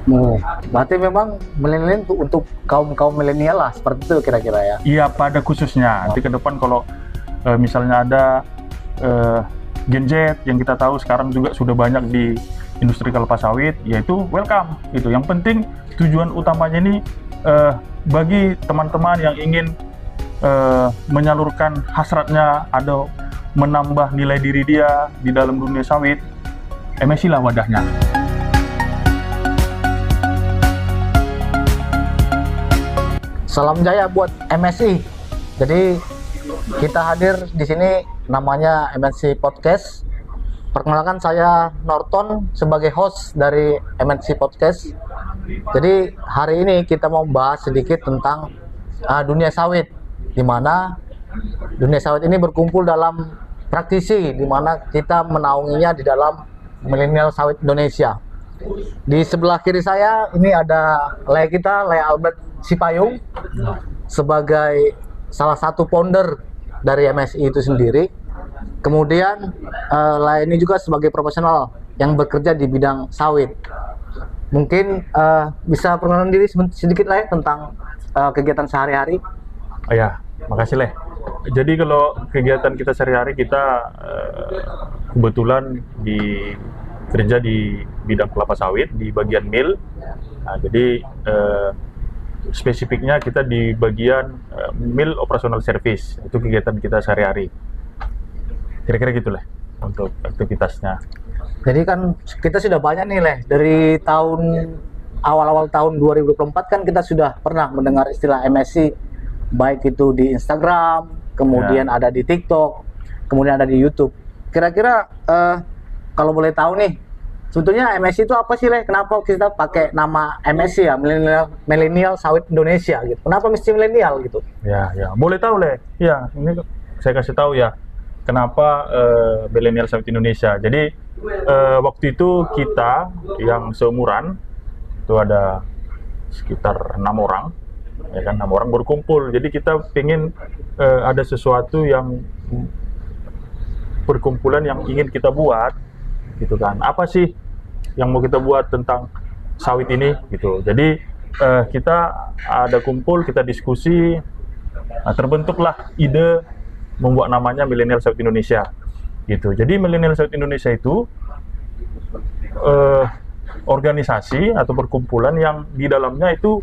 Oh, berarti memang milenial untuk kaum milenial lah, seperti itu kira-kira ya? Iya, pada khususnya. Nanti ke depan kalau misalnya ada Gen Z yang kita tahu sekarang juga sudah banyak di industri kelapa sawit, yaitu welcome. Itu yang penting tujuan utamanya ini bagi teman-teman yang ingin menyalurkan hasratnya atau menambah nilai diri dia di dalam dunia sawit, MSI lah wadahnya. Salam jaya buat MSI. Jadi kita hadir di sini namanya MSI Podcast. Perkenalkan, saya Norton sebagai host dari MSI Podcast. Jadi hari ini kita mau bahas sedikit tentang dunia sawit, di mana dunia sawit ini berkumpul dalam praktisi, di mana kita menaunginya di dalam milenial sawit Indonesia. Di sebelah kiri saya ini ada Le Albert Sipayung sebagai salah satu founder dari MSI itu sendiri. Kemudian ini juga sebagai profesional yang bekerja di bidang sawit. Mungkin bisa perkenalan diri sedikit lah ya tentang kegiatan sehari-hari. Oh ya, makasih Leh. Jadi kalau kegiatan kita sehari-hari, kita kebetulan kerja di bidang kelapa sawit di bagian mill. Nah, jadi spesifiknya kita di bagian mill operational service. Itu kegiatan kita sehari-hari. Kira-kira gitu Leh untuk aktivitasnya. Jadi kan kita sudah banyak nih Leh, dari awal-awal tahun 2024 kan kita sudah pernah mendengar istilah MSI, baik itu di Instagram, kemudian ada di TikTok, kemudian ada di YouTube. Kira-kira kalau boleh tahu nih, sebetulnya MSI itu apa sih Leh? Kenapa kita pakai nama MSI ya, Milenial Sawit Indonesia gitu? Kenapa mesti milenial gitu? Ya, boleh tahu Leh. Ya, ini saya kasih tahu ya, kenapa Milenial Sawit Indonesia. Jadi waktu itu kita yang seumuran itu ada sekitar 6 orang, ya kan, 6 orang berkumpul. Jadi kita pengen ada sesuatu yang perkumpulan yang ingin kita buat, gitu kan. Apa sih yang mau kita buat tentang sawit ini, gitu. Jadi kita ada kumpul, kita diskusi, terbentuklah ide membuat namanya Milenial Sawit Indonesia, gitu. Jadi Milenial Sawit Indonesia itu organisasi atau perkumpulan yang di dalamnya itu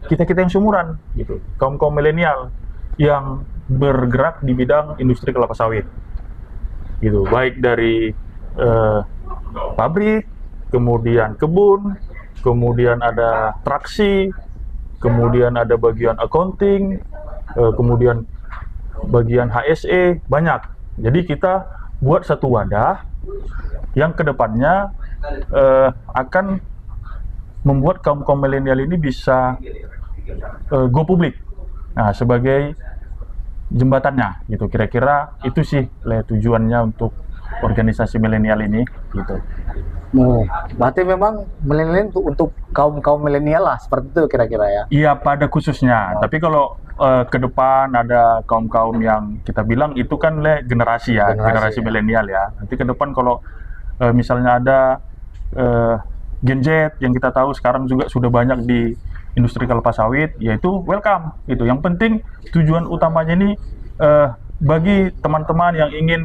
kita-kita yang seumuran, gitu, kaum milenial yang bergerak di bidang industri kelapa sawit, gitu, baik dari pabrik, kemudian kebun, kemudian ada traksi, kemudian ada bagian accounting, kemudian bagian HSE, banyak. Jadi kita buat satu wadah yang kedepannya akan membuat kaum milenial ini bisa go publik. Nah, sebagai jembatannya, gitu. Kira-kira itu sih tujuannya untuk organisasi milenial ini, gitu. Oh, berarti memang milenial untuk kaum milenial lah, seperti itu kira-kira ya? Iya, pada khususnya. Tapi kalau ke depan ada kaum yang kita bilang itu kan generasi ya, generasi milenial ya. Nanti ke depan kalau misalnya ada Gen Z yang kita tahu sekarang juga sudah banyak di industri kelapa sawit, yaitu welcome. Itu yang penting tujuan utamanya ini bagi teman-teman yang ingin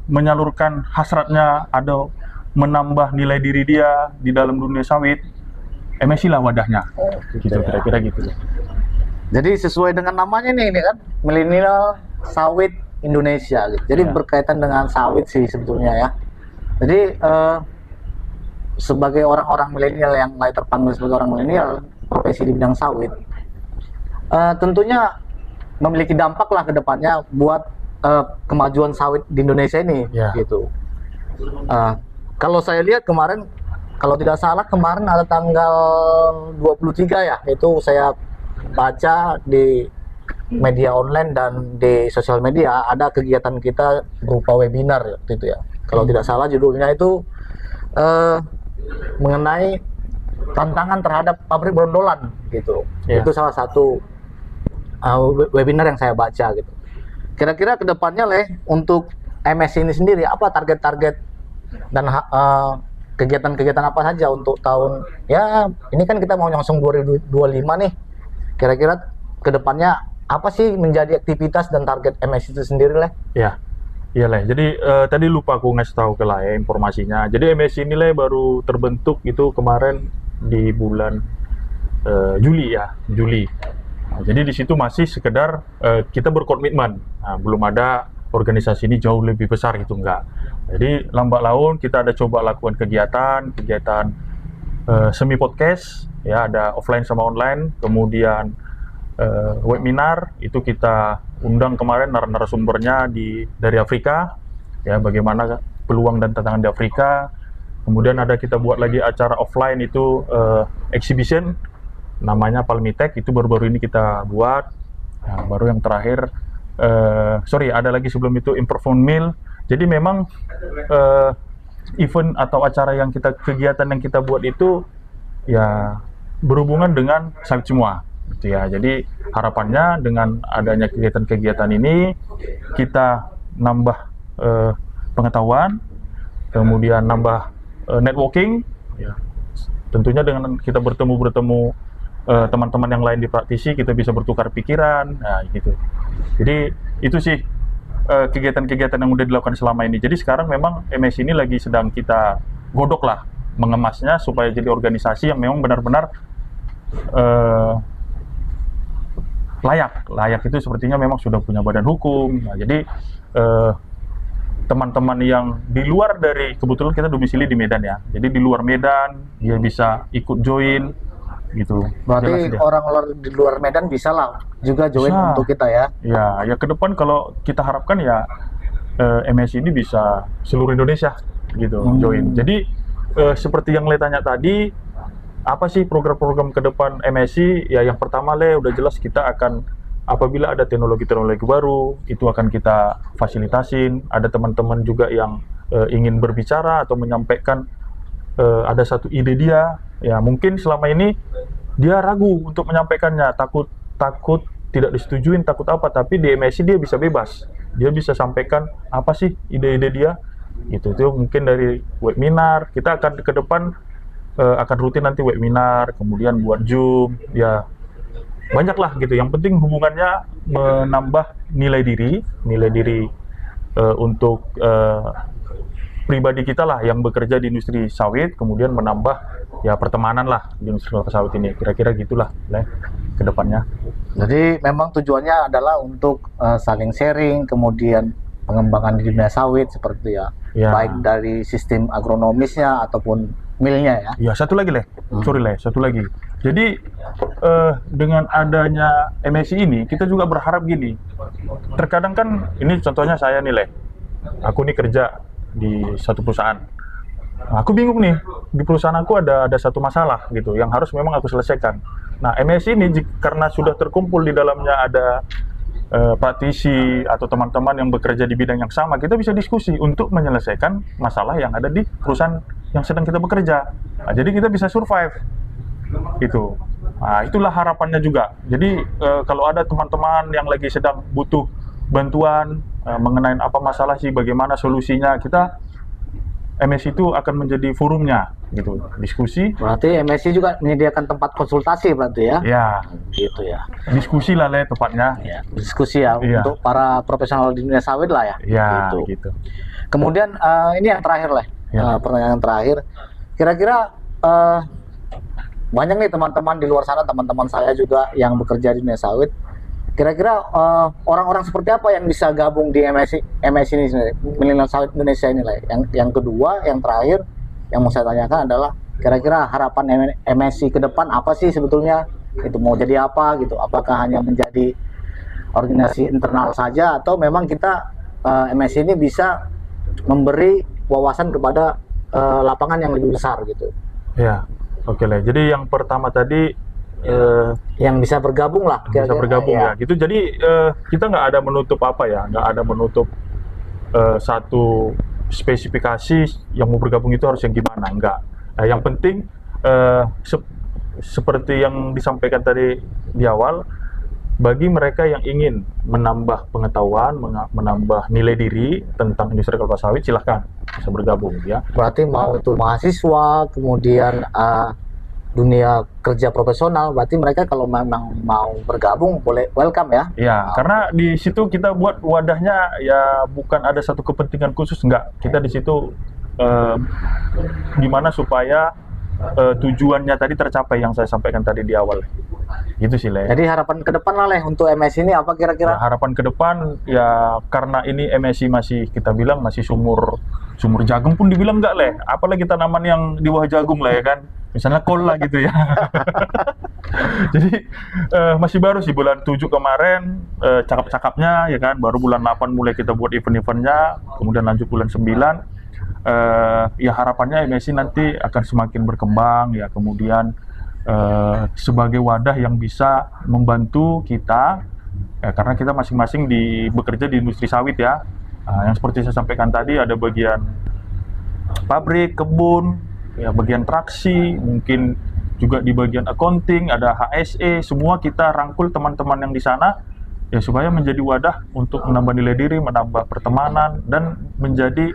menyalurkan hasratnya atau menambah nilai diri dia di dalam dunia sawit, MSI lah wadahnya. Gitu, kira-kira gitu. Jadi sesuai dengan namanya nih, ini kan Milenial Sawit Indonesia gitu. Jadi berkaitan dengan sawit sih sebetulnya ya. Jadi sebagai orang-orang milenial yang mulai terpanggil sebagai orang milenial profesi di bidang sawit, tentunya memiliki dampak lah ke depannya buat kemajuan sawit di Indonesia ini, gitu. Kalau saya lihat kemarin, kalau tidak salah kemarin ada tanggal 23 ya, itu saya baca di media online dan di sosial media ada kegiatan kita berupa webinar waktu itu ya. Kalau tidak salah judulnya itu mengenai tantangan terhadap pabrik brondolan, gitu. Itu salah satu webinar yang saya baca, gitu. Kira-kira kedepannya untuk MSI ini sendiri apa target-target dan kegiatan-kegiatan apa saja untuk tahun ya ini kan kita mau langsung 2025 nih. Kira-kira kedepannya apa sih menjadi aktivitas dan target MSI itu sendiri lah? Ya, iya lah. Jadi tadi lupa aku ngasih tahu ke lah ya informasinya. Jadi MSI ini lah baru terbentuk itu kemarin di bulan Juli ya, Juli. Nah, jadi di situ masih sekedar kita berkomitmen. Nah, belum ada organisasi ini jauh lebih besar gitu enggak. Jadi lambat laun kita ada coba lakukan kegiatan semi podcast ya, ada offline sama online, kemudian webinar itu kita undang kemarin narasumbernya dari Afrika ya, bagaimana peluang dan tantangan di Afrika. Kemudian ada kita buat lagi acara offline itu exhibition namanya Palmitek, itu baru-baru ini kita buat. Nah, baru yang terakhir ada lagi sebelum itu Improvement Meal. Jadi memang event atau acara kegiatan yang kita buat itu ya berhubungan dengan sawit semua gitu ya. Jadi harapannya dengan adanya kegiatan-kegiatan ini kita nambah pengetahuan, kemudian nambah networking ya. Tentunya dengan kita bertemu teman-teman yang lain di praktisi, kita bisa bertukar pikiran, nah gitu. Jadi itu sih kegiatan-kegiatan yang udah dilakukan selama ini. Jadi sekarang memang MSI ini lagi sedang kita godok lah, mengemasnya supaya jadi organisasi yang memang benar-benar layak itu sepertinya memang sudah punya badan hukum. Nah, jadi teman-teman yang di luar dari, kebetulan kita domisili di Medan ya, jadi di luar Medan dia bisa ikut join gitu. Berarti orang di luar Medan bisa lah juga join untuk kita ya. Ya ke depan kalau kita harapkan ya MSI ini bisa seluruh Indonesia gitu join. Jadi seperti yang Le tanya tadi, apa sih program-program ke depan MSI? Ya yang pertama Le udah jelas kita akan, apabila ada teknologi-teknologi baru itu akan kita fasilitasin. Ada teman-teman juga yang ingin berbicara atau menyampaikan ada satu ide dia, ya mungkin selama ini dia ragu untuk menyampaikannya, takut tidak disetujuin, takut apa, tapi di MSI dia bisa bebas, dia bisa sampaikan apa sih ide-ide dia gitu. Itu mungkin dari webinar, kita akan ke depan akan rutin nanti webinar, kemudian buat Zoom ya, banyak lah gitu. Yang penting hubungannya menambah nilai diri untuk pribadi kita lah yang bekerja di industri sawit, kemudian menambah ya pertemanan lah di industri kelapa sawit ini. Kira-kira gitulah ke depannya. Jadi memang tujuannya adalah untuk saling sharing, kemudian pengembangan di dunia sawit seperti ya, baik dari sistem agronomisnya ataupun milnya ya. Ya, satu lagi satu lagi. Jadi dengan adanya MSI ini kita juga berharap gini. Terkadang kan ini contohnya saya nih aku nih kerja di satu perusahaan. Nah, aku bingung nih, di perusahaan aku ada satu masalah gitu yang harus memang aku selesaikan. Nah, MSI ini karena sudah terkumpul di dalamnya ada praktisi atau teman-teman yang bekerja di bidang yang sama, kita bisa diskusi untuk menyelesaikan masalah yang ada di perusahaan yang sedang kita bekerja. Nah, jadi kita bisa survive gitu. Nah, itulah harapannya juga. Jadi kalau ada teman-teman yang lagi sedang butuh bantuan mengenai apa masalah sih, bagaimana solusinya, kita MSI itu akan menjadi forumnya gitu, diskusi. Berarti MSI juga menyediakan tempat konsultasi berarti ya? Ya, gitu ya. Diskusi lah tepatnya. Ya, diskusi ya untuk para profesional di dunia sawit lah ya. Ya, gitu. Kemudian ini yang terakhir pertanyaan terakhir. Kira-kira banyak nih teman-teman di luar sana, teman-teman saya juga yang bekerja di dunia sawit. Kira-kira orang-orang seperti apa yang bisa gabung di MSI ini sendiri, Milenial Sawit Indonesia ini lah. Yang kedua, yang terakhir yang mau saya tanyakan adalah kira-kira harapan MSI ke depan apa sih sebetulnya? Itu mau jadi apa gitu? Apakah hanya menjadi organisasi internal saja atau memang kita MSI ini bisa memberi wawasan kepada lapangan yang lebih besar gitu? Ya, oke lah. Jadi yang pertama tadi yang bisa bergabung lah, bisa bergabung ya gitu. Jadi kita nggak ada menutup nggak ada menutup satu spesifikasi yang mau bergabung itu harus yang gimana, enggak. Yang penting seperti yang disampaikan tadi di awal, bagi mereka yang ingin menambah pengetahuan, menambah nilai diri tentang industri kelapa sawit, silahkan bisa bergabung ya. Berarti mau itu mahasiswa, kemudian dunia kerja profesional, berarti mereka kalau memang mau bergabung boleh welcome ya? Ya, karena di situ kita buat wadahnya ya bukan ada satu kepentingan khusus, enggak. Kita di situ gimana supaya tujuannya tadi tercapai yang saya sampaikan tadi di awal. Gitu sih, Le. Jadi harapan ke depan lah, Le, untuk MSI ini apa kira-kira? Ya, harapan ke depan ya karena ini MSI masih kita bilang masih sumur jagung pun dibilang enggak, Le. Apalagi tanaman yang di bawah jagung lah ya kan. Misalnya kol lah gitu ya. Jadi masih baru sih bulan 7 kemarin cakap-cakapnya ya kan, baru bulan 8 mulai kita buat event-eventnya, kemudian lanjut bulan 9. Ya harapannya MSI nanti akan semakin berkembang ya, kemudian sebagai wadah yang bisa membantu kita karena kita masing-masing bekerja di industri sawit ya. Yang seperti saya sampaikan tadi, ada bagian pabrik, kebun, ya bagian traksi, mungkin juga di bagian accounting, ada HSE, semua kita rangkul teman-teman yang di sana ya supaya menjadi wadah untuk menambah nilai diri, menambah pertemanan, dan menjadi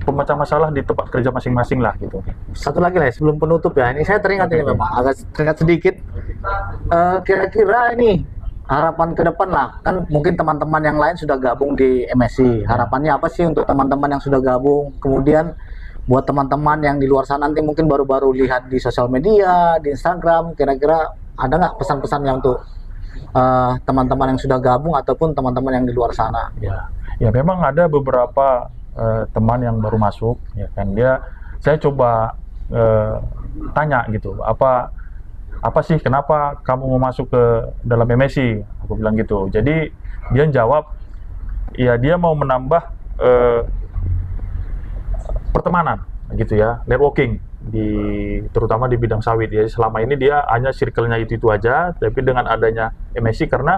pemecah masalah di tempat kerja masing-masing lah gitu. Satu lagi lah sebelum penutup ya, ini saya teringat ini memang agak teringat sedikit. Kira-kira ini harapan ke depan lah, kan mungkin teman-teman yang lain sudah gabung di MSI. Harapannya apa sih untuk teman-teman yang sudah gabung? Kemudian buat teman-teman yang di luar sana nanti mungkin baru-baru lihat di sosial media, di Instagram, kira-kira ada nggak pesan-pesannya untuk teman-teman yang sudah gabung ataupun teman-teman yang di luar sana? Ya memang ada beberapa teman yang baru masuk ya kan, saya coba tanya gitu, apa sih kenapa kamu mau masuk ke dalam MSI, aku bilang gitu. Jadi dia jawab ya dia mau menambah pertemanan gitu ya, networking terutama di bidang sawit ya. Selama ini dia hanya circle-nya itu aja, tapi dengan adanya MSI, karena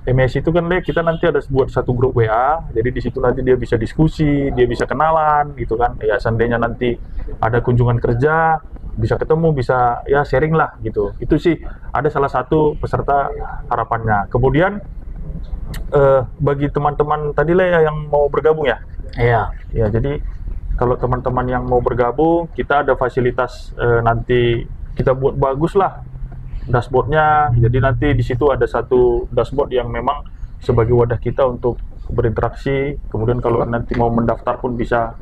MSI itu kan, Le, kita nanti ada buat satu grup WA, jadi di situ nanti dia bisa diskusi, dia bisa kenalan gitu kan. Ya seandainya nanti ada kunjungan kerja, bisa ketemu, bisa ya sharing lah gitu. Itu sih ada salah satu peserta harapannya. Kemudian bagi teman-teman tadi, Le, yang mau bergabung ya. Iya. Ya, jadi kalau teman-teman yang mau bergabung, kita ada fasilitas nanti kita buat bagus lah dashboardnya. Jadi nanti di situ ada satu dashboard yang memang sebagai wadah kita untuk berinteraksi. Kemudian kalau nanti mau mendaftar pun bisa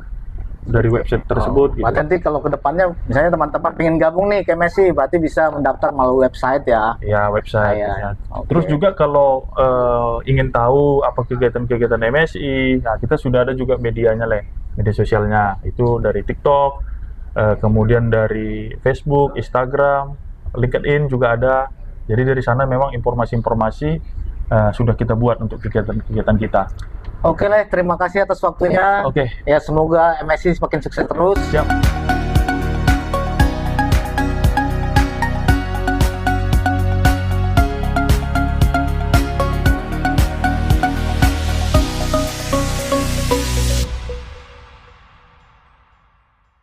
dari website tersebut. Gitu. Berarti nanti kalau kedepannya misalnya teman-teman pengen gabung nih ke MSI, berarti bisa mendaftar melalui website ya? Ya, website. Ya. Okay. Terus juga kalau ingin tahu apa kegiatan-kegiatan MSI, nah kita sudah ada juga medianya, Le, media sosialnya. Itu dari TikTok, kemudian dari Facebook, Instagram, LinkedIn juga ada. Jadi dari sana memang informasi-informasi sudah kita buat untuk kegiatan-kegiatan kita. Oke, Le, terima kasih atas waktunya. Oke. Ya, semoga MSI semakin sukses terus. Siap.